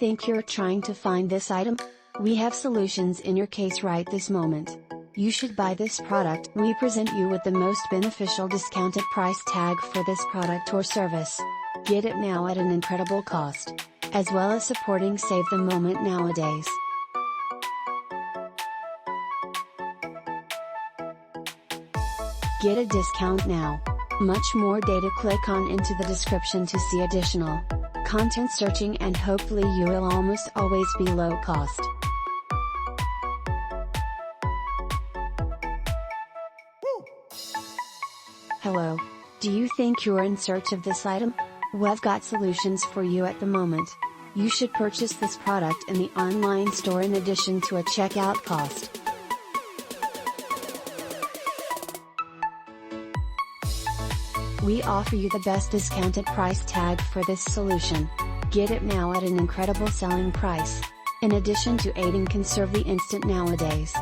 think you're trying to find this item? We have solutions in your case right this moment. You should buy this product. We present you with the most beneficial discounted price tag for this product or service. Get it now at an incredible cost. As well as supporting Save the Moment nowadays. Get a discount now. Much more data. Click on into the description to see additional content searching, and hopefully you will almost always be low cost. Hello. Do you think you're in search of this item? We've got solutions for you at the moment. You should purchase this product in the online store in addition to a checkout cost. We offer you the best discounted price tag for this solution. Get it now at an incredible selling price. In addition to aiding conserve the instant nowadays.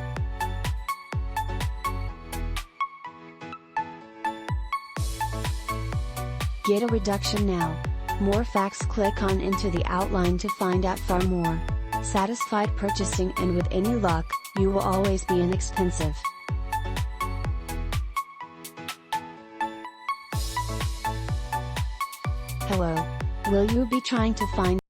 Get a reduction now. More facts. Click on into the outline to find out far more. Satisfied purchasing, and with any luck, you will always be inexpensive. Hello. Will you be trying to find